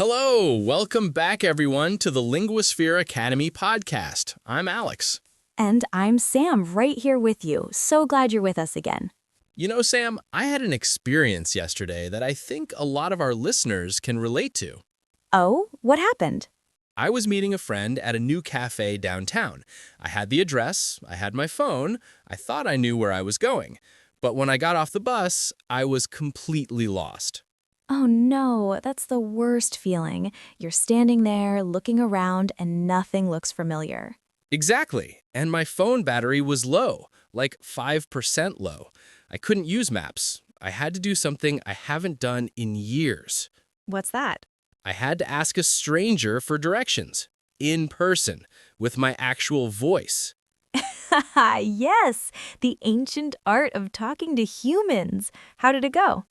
Hello, welcome back everyone to the Linguasphere Academy Podcast. I'm Alex. And I'm Sam, right here with you. So glad you're with us again. You know, Sam, I had an experience yesterday that I think a lot of our listeners can relate to. Oh, what happened? I was meeting a friend at a new cafe downtown. I had the address, I had my phone, I thought I knew where I was going. But when I got off the bus, I was completely lost. Oh no, that's the worst feeling. You're standing there, looking around, and nothing looks familiar. Exactly, and my phone battery was low, like 5% low. I couldn't use maps. I had to do something I haven't done in years. What's that? I had to ask a stranger for directions, in person, with my actual voice. Haha, yes, the ancient art of talking to humans. How did it go?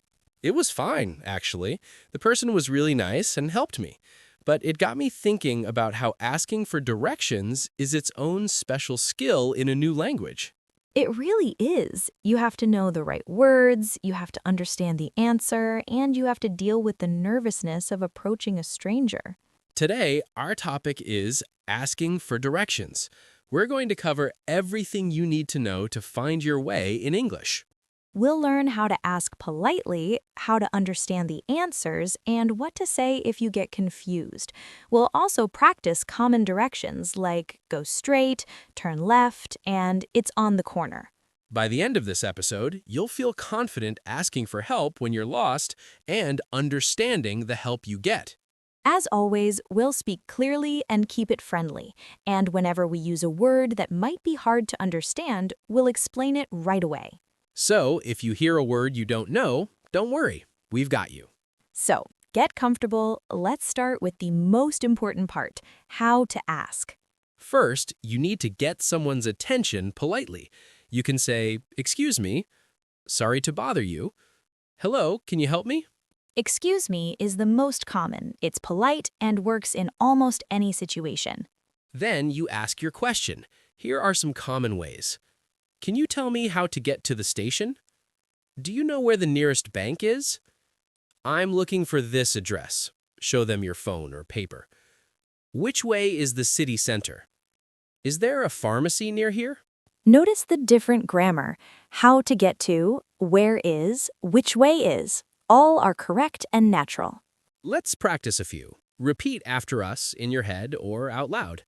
It was fine, actually. The person was really nice and helped me. But it got me thinking about how asking for directions is its own special skill in a new language. It really is. You have to know the right words, you have to understand the answer, and you have to deal with the nervousness of approaching a stranger. Today, our topic is asking for directions. We're going to cover everything you need to know to find your way in English. We'll learn how to ask politely, how to understand the answers, and what to say if you get confused. We'll also practice common directions like go straight, turn left, and it's on the corner. By the end of this episode, you'll feel confident asking for help when you're lost and understanding the help you get. As always, we'll speak clearly and keep it friendly. And whenever we use a word that might be hard to understand, we'll explain it right away. So, if you hear a word you don't know, don't worry. We've got you. So, get comfortable. Let's start with the most important part, how to ask. First, you need to get someone's attention politely. You can say, "Excuse me, sorry to bother you. Hello, can you help me?" Excuse me is the most common. It's polite and works in almost any situation. Then you ask your question. Here are some common ways. Can you tell me how to get to the station? Do you know where the nearest bank is? I'm looking for this address. Show them your phone or paper. Which way is the city center? Is there a pharmacy near here? Notice the different grammar. How to get to, where is, which way is. All are correct and natural. Let's practice a few. Repeat after us in your head or out loud.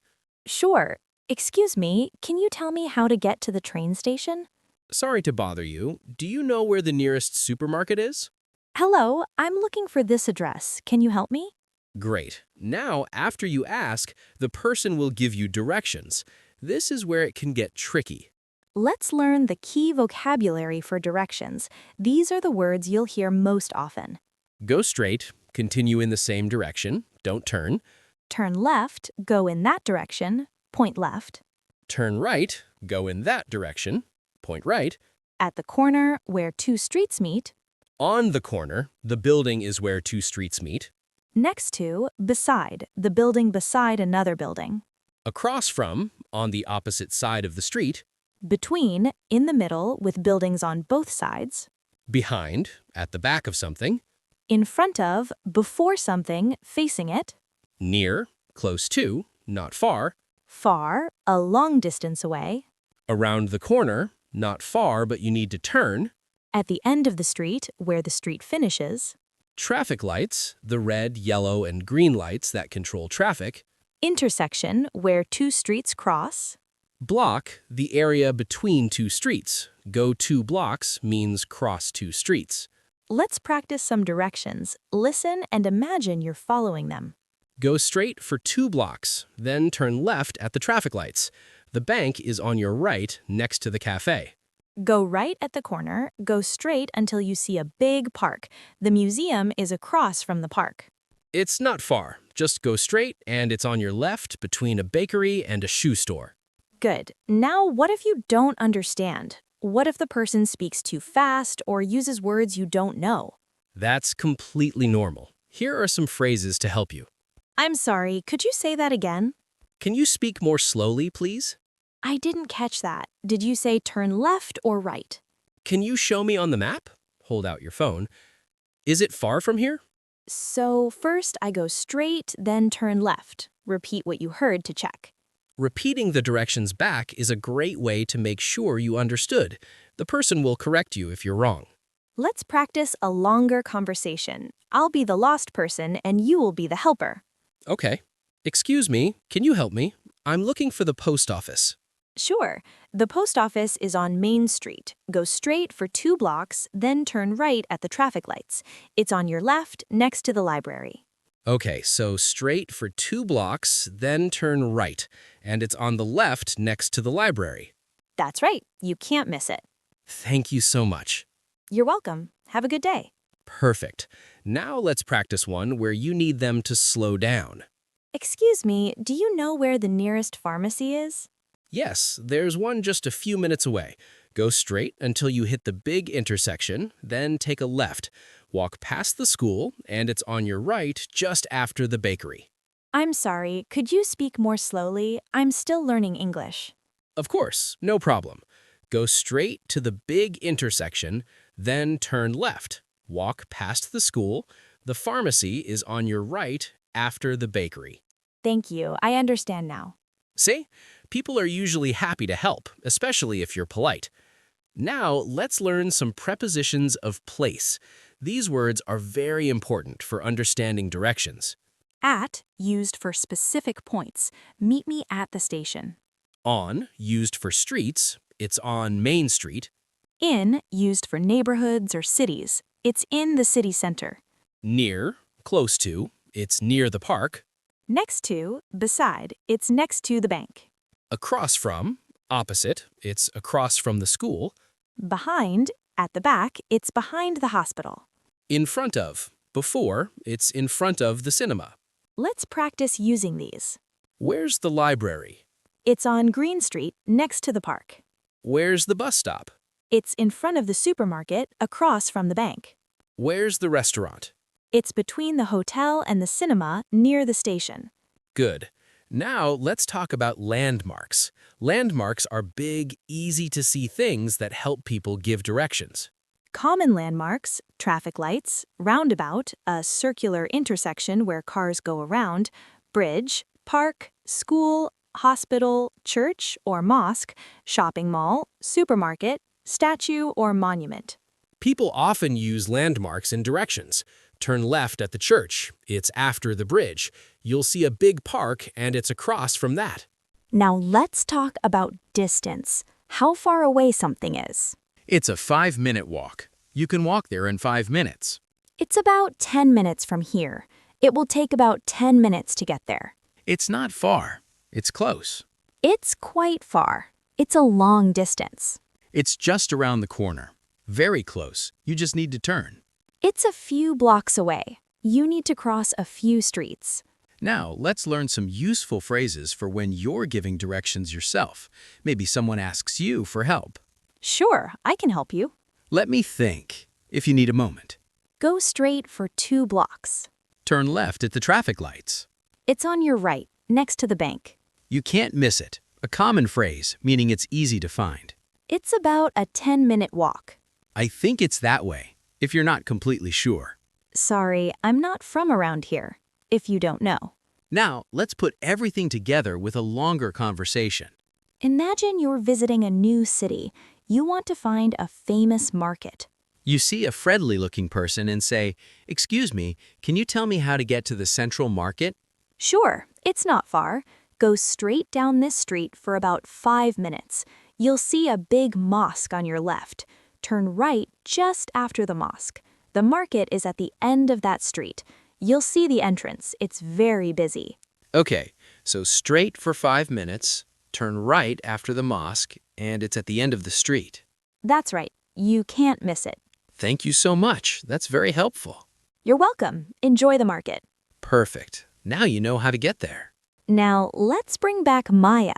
Sure. Excuse me, can you tell me how to get to the train station? Sorry to bother you. Do you know where the nearest supermarket is? Hello, I'm looking for this address. Can you help me? Great. Now, after you ask, the person will give you directions. This is where it can get tricky. Let's learn the key vocabulary for directions. These are the words you'll hear most often. Go straight, continue in the same direction, don't turn. Turn left, go in that direction, point left. Turn right, go in that direction, point right. At the corner, where two streets meet. On the corner, the building is where two streets meet. Next to, beside, the building beside another building. Across from, on the opposite side of the street. Between, in the middle, with buildings on both sides. Behind, at the back of something. In front of, before something, facing it. Near, close to, not far. Far, a long distance away. Around the corner, not far but you need to turn. At the end of the street, where the street finishes. Traffic lights, the red, yellow, and green lights that control traffic. Intersection, where two streets cross. Block, the area between two streets. Go 2 blocks means cross 2 streets. Let's practice some directions. Listen and imagine you're following them. Go straight for 2 blocks, then turn left at the traffic lights. The bank is on your right next to the cafe. Go right at the corner, go straight until you see a big park. The museum is across from the park. It's not far. Just go straight and it's on your left between a bakery and a shoe store. Good. Now, what if you don't understand? What if the person speaks too fast or uses words you don't know? That's completely normal. Here are some phrases to help you. I'm sorry, could you say that again? Can you speak more slowly, please? I didn't catch that. Did you say turn left or right? Can you show me on the map? Hold out your phone. Is it far from here? So first I go straight, then turn left. Repeat what you heard to check. Repeating the directions back is a great way to make sure you understood. The person will correct you if you're wrong. Let's practice a longer conversation. I'll be the lost person and you will be the helper. Okay. Excuse me, can you help me? I'm looking for the post office. Sure. The post office is on Main Street. Go straight for 2 blocks, then turn right at the traffic lights. It's on your left, next to the library. Okay, so straight for 2 blocks, then turn right, and it's on the left next to the library. That's right. You can't miss it. Thank you so much. You're welcome. Have a good day. Perfect. Now let's practice one where you need them to slow down. Excuse me, do you know where the nearest pharmacy is? Yes, there's one just a few minutes away. Go straight until you hit the big intersection, then take a left. Walk past the school, and it's on your right just after the bakery. I'm sorry, could you speak more slowly? I'm still learning English. Of course, no problem. Go straight to the big intersection, then turn left. Walk past the school. The pharmacy is on your right after the bakery. Thank you, I understand now. See? People are usually happy to help, especially if you're polite. Now, let's learn some prepositions of place. These words are very important for understanding directions. At, used for specific points. Meet me at the station. On, used for streets, it's on Main Street. In, used for neighborhoods or cities. It's in the city center. Near, close to, it's near the park. Next to, beside, it's next to the bank. Across from, opposite, it's across from the school. Behind, at the back, it's behind the hospital. In front of, before, it's in front of the cinema. Let's practice using these. Where's the library? It's on Green Street, next to the park. Where's the bus stop? It's in front of the supermarket, across from the bank. Where's the restaurant? It's between the hotel and the cinema, near the station. Good. Now let's talk about landmarks. Landmarks are big, easy-to-see things that help people give directions. Common landmarks, traffic lights, roundabout, a circular intersection where cars go around, bridge, park, school, hospital, church or mosque, shopping mall, supermarket, statue or monument. People often use landmarks in directions. Turn left at the church. It's after the bridge. You'll see a big park, and it's across from that. Now let's talk about distance. How far away something is. It's a 5-minute walk. You can walk there in 5 minutes. It's about 10 minutes from here. It will take about 10 minutes to get there. It's not far. It's close. It's quite far. It's a long distance. It's just around the corner. Very close. You just need to turn. It's a few blocks away. You need to cross a few streets. Now, let's learn some useful phrases for when you're giving directions yourself. Maybe someone asks you for help. Sure, I can help you. Let me think, if you need a moment. Go straight for 2 blocks. Turn left at the traffic lights. It's on your right, next to the bank. You can't miss it. A common phrase, meaning it's easy to find. It's about a 10-minute walk. I think it's that way, if you're not completely sure. Sorry, I'm not from around here, if you don't know. Now, let's put everything together with a longer conversation. Imagine you're visiting a new city. You want to find a famous market. You see a friendly-looking person and say, "Excuse me, can you tell me how to get to the Central Market?" Sure, it's not far. Go straight down this street for about 5 minutes. You'll see a big mosque on your left. Turn right just after the mosque. The market is at the end of that street. You'll see the entrance. It's very busy. Okay, so straight for 5 minutes, turn right after the mosque, and it's at the end of the street. That's right. You can't miss it. Thank you so much. That's very helpful. You're welcome. Enjoy the market. Perfect. Now you know how to get there. Now, let's bring back Maya.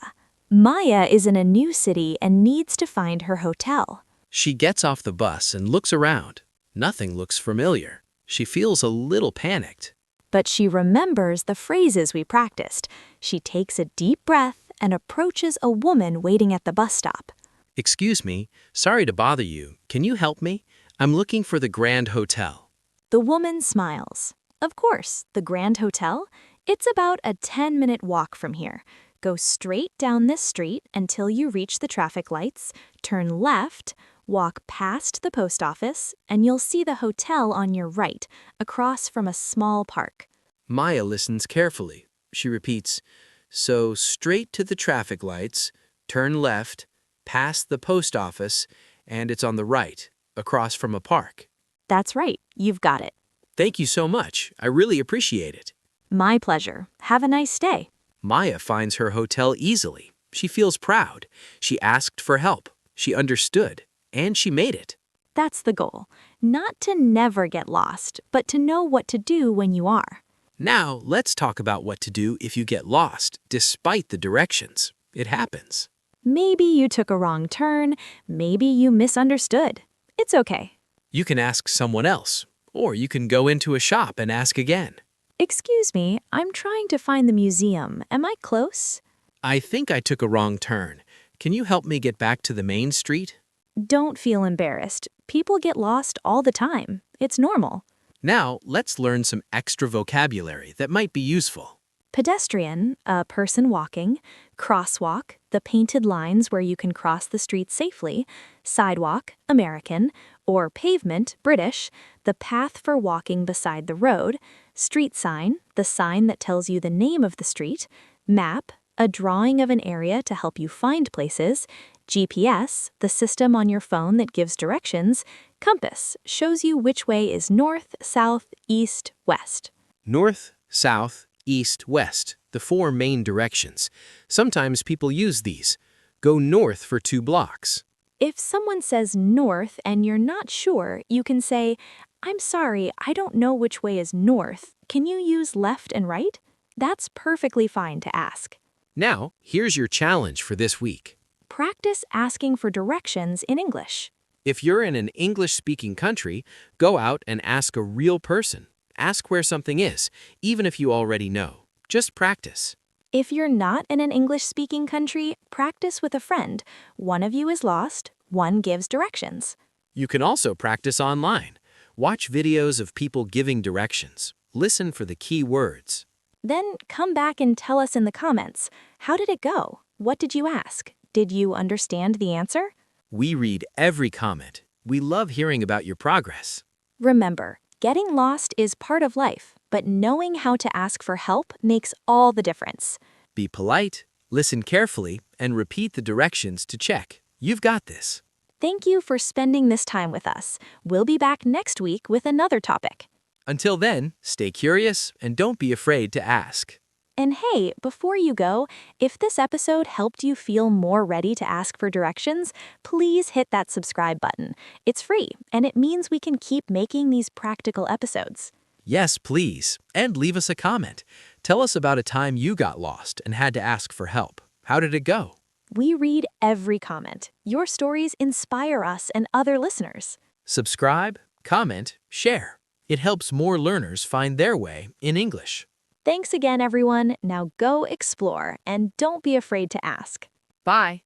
Maya is in a new city and needs to find her hotel. She gets off the bus and looks around. Nothing looks familiar. She feels a little panicked. But she remembers the phrases we practiced. She takes a deep breath and approaches a woman waiting at the bus stop. Excuse me, sorry to bother you. Can you help me? I'm looking for the Grand Hotel. The woman smiles. Of course, the Grand Hotel. It's about a 10-minute walk from here. Go straight down this street until you reach the traffic lights, turn left, walk past the post office, and you'll see the hotel on your right, across from a small park. Maya listens carefully. She repeats, so straight to the traffic lights, turn left, past the post office, and it's on the right, across from a park. That's right, you've got it. Thank you so much. I really appreciate it. My pleasure. Have a nice day. Maya finds her hotel easily. She feels proud. She asked for help. She understood. And she made it. That's the goal. Not to never get lost, but to know what to do when you are. Now, let's talk about what to do if you get lost, despite the directions. It happens. Maybe you took a wrong turn. Maybe you misunderstood. It's okay. You can ask someone else, or you can go into a shop and ask again. Excuse me, I'm trying to find the museum. Am I close? I think I took a wrong turn. Can you help me get back to the main street? Don't feel embarrassed. People get lost all the time. It's normal. Now, let's learn some extra vocabulary that might be useful. Pedestrian, a person walking. Crosswalk, the painted lines where you can cross the street safely. Sidewalk, American. Or pavement, British, the path for walking beside the road. Street sign, the sign that tells you the name of the street. Map, a drawing of an area to help you find places. GPS, the system on your phone that gives directions. Compass, shows you which way is north, south, east, west. North, south, east, west, the 4 main directions. Sometimes people use these. Go north for 2 blocks. If someone says north and you're not sure, you can say, I'm sorry, I don't know which way is north. Can you use left and right? That's perfectly fine to ask. Now, here's your challenge for this week. Practice asking for directions in English. If you're in an English-speaking country, go out and ask a real person. Ask where something is, even if you already know. Just practice. If you're not in an English-speaking country, practice with a friend. One of you is lost, one gives directions. You can also practice online. Watch videos of people giving directions. Listen for the key words. Then come back and tell us in the comments. How did it go? What did you ask? Did you understand the answer? We read every comment. We love hearing about your progress. Remember, getting lost is part of life, but knowing how to ask for help makes all the difference. Be polite, listen carefully, and repeat the directions to check. You've got this. Thank you for spending this time with us. We'll be back next week with another topic. Until then, stay curious and don't be afraid to ask. And hey, before you go, if this episode helped you feel more ready to ask for directions, please hit that subscribe button. It's free, and it means we can keep making these practical episodes. Yes, please. And leave us a comment. Tell us about a time you got lost and had to ask for help. How did it go? We read every comment. Your stories inspire us and other listeners. Subscribe, comment, share. It helps more learners find their way in English. Thanks again, everyone. Now go explore and don't be afraid to ask. Bye.